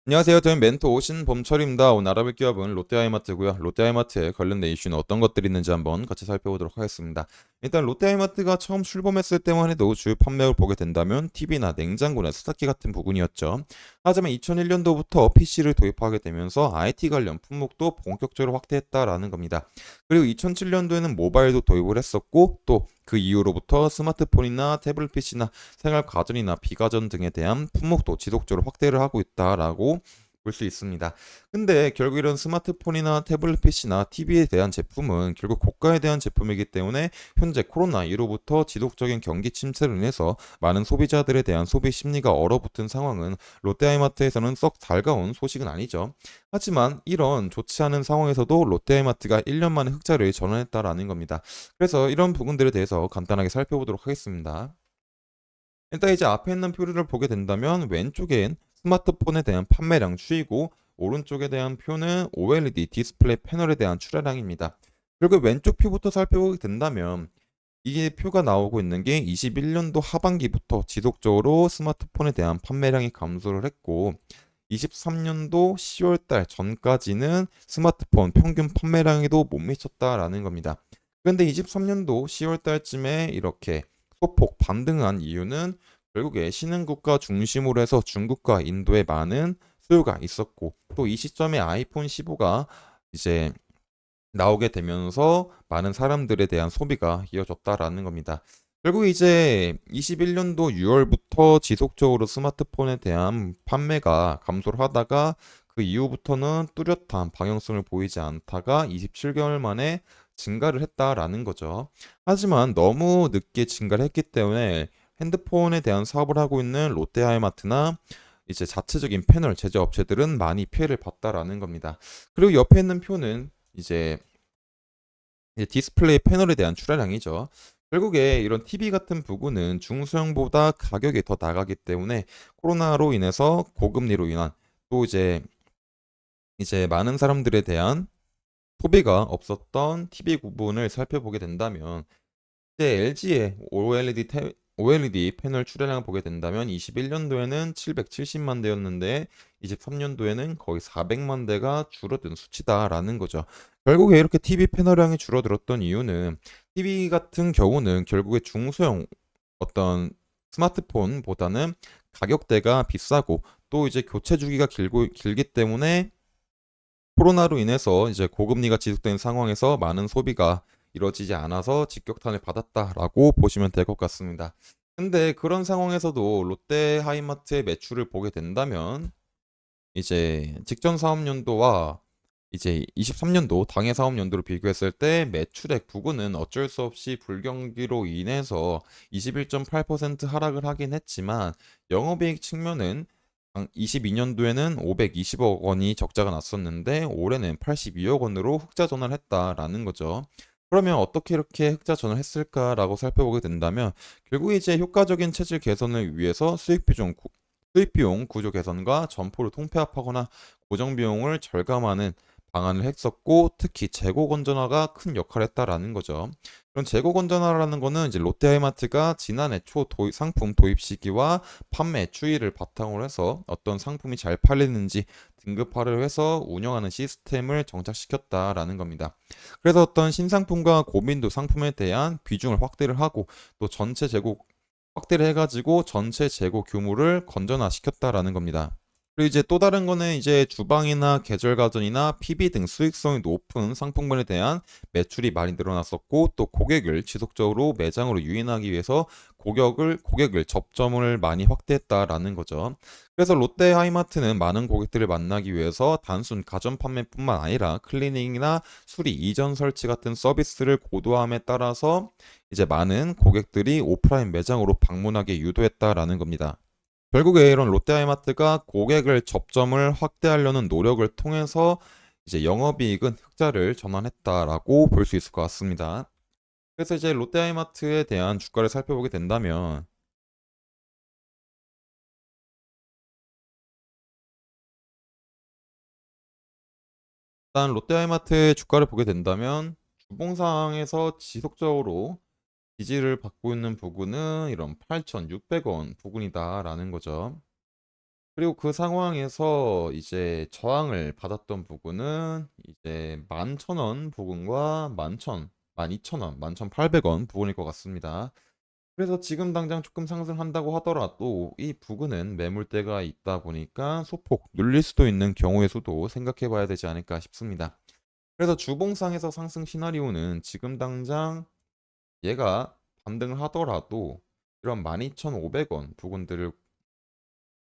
안녕하세요. 저는 멘토 신범철입니다. 오늘 알아볼 기업은 롯데하이마트고요. 롯데하이마트에 관련된 이슈는 어떤 것들이 있는지 한번 같이 살펴보도록 하겠습니다. 일단 롯데하이마트가 처음 출범했을 때만 해도 주요 판매를 보게 된다면 TV나 냉장고나 세탁기 같은 부분이었죠. 하지만 2001년도부터 PC를 도입하게 되면서 IT 관련 품목도 본격적으로 확대했다라는 겁니다. 그리고 2007년도에는 모바일도 도입을 했었고 또 그 이후로부터 스마트폰이나 태블릿 PC나 생활 가전이나 비가전 등에 대한 품목도 지속적으로 확대를 하고 있다라고 볼 수 있습니다. 근데 결국 이런 스마트폰이나 태블릿 PC나 TV에 대한 제품은 결국 고가에 대한 제품이기 때문에 현재 코로나 이후로부터 지속적인 경기 침체로 인해서 많은 소비자들에 대한 소비 심리가 얼어붙은 상황은 롯데하이마트에서는 썩 달가운 소식은 아니죠. 하지만 이런 좋지 않은 상황에서도 롯데하이마트가 1년 만에 흑자를 전환했다라는 겁니다. 그래서 이런 부분들에 대해서 간단하게 살펴보도록 하겠습니다. 일단 이제 앞에 있는 표를 보게 된다면 왼쪽엔 스마트폰에 대한 판매량 추이고 오른쪽에 대한 표는 OLED 디스플레이 패널에 대한 출하량입니다. 그리고 왼쪽 표부터 살펴보게 된다면 이게 표가 나오고 있는 게 21년도 하반기부터 지속적으로 스마트폰에 대한 판매량이 감소를 했고 23년도 10월 달 전까지는 스마트폰 평균 판매량에도 못 미쳤다라는 겁니다. 그런데 23년도 10월 달쯤에 이렇게 소폭 반등한 이유는 결국에 신흥국가 중심으로 해서 중국과 인도에 많은 수요가 있었고 또 이 시점에 아이폰 15가 이제 나오게 되면서 많은 사람들에 대한 소비가 이어졌다라는 겁니다. 결국 이제 21년도 6월부터 지속적으로 스마트폰에 대한 판매가 감소를 하다가 그 이후부터는 뚜렷한 방향성을 보이지 않다가 27개월 만에 증가를 했다라는 거죠. 하지만 너무 늦게 증가를 했기 때문에 핸드폰에 대한 사업을 하고 있는 롯데하이마트나 이제 자체적인 패널 제조업체들은 많이 피해를 봤다라는 겁니다. 그리고 옆에 있는 표는 이제 디스플레이 패널에 대한 출하량이죠. 결국에 이런 TV 같은 부분은 중소형보다 가격이 더 나가기 때문에 코로나로 인해서 고금리로 인한 또 이제 많은 사람들에 대한 소비가 없었던 TV 부분을 살펴보게 된다면 이제 LG의 OLED 패널 출하량을 보게 된다면 21년도에는 770만 대였는데 23년도에는 거의 400만 대가 줄어든 수치다라는 거죠. 결국에 이렇게 TV 패널량이 줄어들었던 이유는 TV 같은 경우는 결국에 중소형 어떤 스마트폰보다는 가격대가 비싸고 또 이제 교체 주기가 길기 때문에 코로나로 인해서 이제 고금리가 지속된 상황에서 많은 소비가 이루어지지 않아서 직격탄을 받았다라고 보시면 될 것 같습니다. 근데 그런 상황에서도 롯데하이마트의 매출을 보게 된다면 이제 직전 사업연도와 이제 23년도 당해 사업연도를 비교했을 때 매출액 부분은 어쩔 수 없이 불경기로 인해서 21.8% 하락을 하긴 했지만 영업이익 측면은 22년도에는 520억 원이 적자가 났었는데 올해는 82억 원으로 흑자 전환했다라는 거죠. 그러면 어떻게 이렇게 흑자 전환했을까라고 살펴보게 된다면 결국 이제 효과적인 체질 개선을 위해서 수익 비용 구조 개선과 점포를 통폐합하거나 고정 비용을 절감하는 방안을 했었고 특히 재고 건전화가 큰 역할을 했다라는 거죠. 그런 재고 건전화라는 거는 이제 롯데하이마트가 지난해 초 상품 도입 시기와 판매 추이를 바탕으로 해서 어떤 상품이 잘 팔리는지 등급화를 해서 운영하는 시스템을 정착시켰다라는 겁니다. 그래서 어떤 신상품과 고민도 상품에 대한 비중을 확대를 하고 또 전체 재고 확대를 해가지고 전체 재고 규모를 건전화시켰다라는 겁니다. 그리고 이제 또 다른 거는 이제 주방이나 계절 가전이나 PB 등 수익성이 높은 상품군에 대한 매출이 많이 늘어났었고 또 고객을 지속적으로 매장으로 유인하기 위해서 고객을 접점을 많이 확대했다라는 거죠. 그래서 롯데 하이마트는 많은 고객들을 만나기 위해서 단순 가전 판매뿐만 아니라 클리닝이나 수리 이전 설치 같은 서비스를 고도함에 따라서 이제 많은 고객들이 오프라인 매장으로 방문하게 유도했다라는 겁니다. 결국에 이런 롯데하이마트가 고객을 접점을 확대하려는 노력을 통해서 이제 영업이익은 흑자를 전환했다라고 볼 수 있을 것 같습니다. 그래서 이제 롯데하이마트에 대한 주가를 살펴보게 된다면 일단 롯데하이마트의 주가를 보게 된다면 주봉상에서 지속적으로 지지를 받고 있는 부분은 이런 8,600원 부근이다라는 거죠. 그리고 그 상황에서 이제 저항을 받았던 부분은 이제 11,000원 부근과 12,000원, 11,800원 부근일 것 같습니다. 그래서 지금 당장 조금 상승한다고 하더라도 이 부근은 매물대가 있다 보니까 소폭 눌릴 수도 있는 경우의 수도 생각해 봐야 되지 않을까 싶습니다. 그래서 주봉상에서 상승 시나리오는 지금 당장 얘가 반등을 하더라도 이런 12,500원 부근들을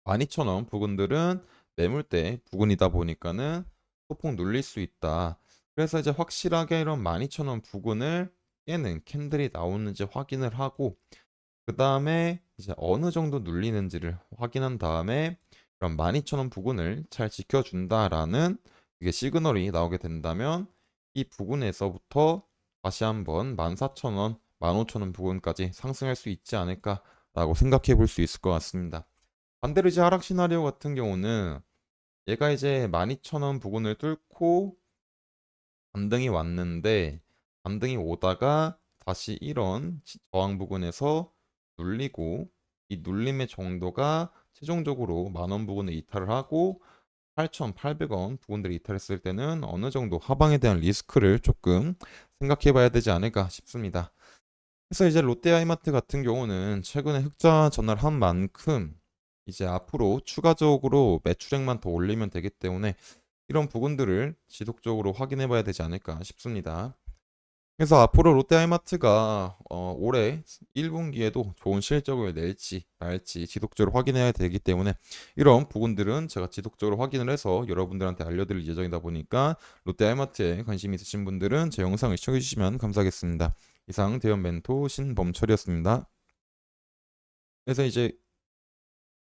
12,000원 부근들은 매물대 부근이다 보니까는 소폭 눌릴 수 있다. 그래서 이제 확실하게 이런 12,000원 부근을 깨는 캔들이 나오는지 확인을 하고 그 다음에 이제 어느 정도 눌리는지를 확인한 다음에 그럼 12,000원 부근을 잘 지켜준다라는 이게 시그널이 나오게 된다면 이 부근에서부터 다시 한번 14,000원, 15,000원 부근까지 상승할 수 있지 않을까라고 생각해 볼 수 있을 것 같습니다. 반대로 이제 하락 시나리오 같은 경우는 얘가 이제 12,000원 부근을 뚫고 반등이 왔는데 반등이 오다가 다시 이런 저항 부근에서 눌리고 이 눌림의 정도가 최종적으로 만원 부근에 이탈을 하고 8,800원 부근들을 이탈했을 때는 어느 정도 하방에 대한 리스크를 조금 생각해 봐야 되지 않을까 싶습니다. 그래서 이제 롯데하이마트 같은 경우는 최근에 흑자 전환을 한 만큼 이제 앞으로 추가적으로 매출액만 더 올리면 되기 때문에 이런 부분들을 지속적으로 확인해 봐야 되지 않을까 싶습니다. 그래서 앞으로 롯데하이마트가 올해 1분기에도 좋은 실적을 낼지 말지 지속적으로 확인해야 되기 때문에 이런 부분들은 제가 지속적으로 확인을 해서 여러분들한테 알려드릴 예정이다 보니까 롯데하이마트에 관심 있으신 분들은 제 영상을 시청해 주시면 감사하겠습니다. 이상 대형 멘토 신범철이었습니다. 그래서 이제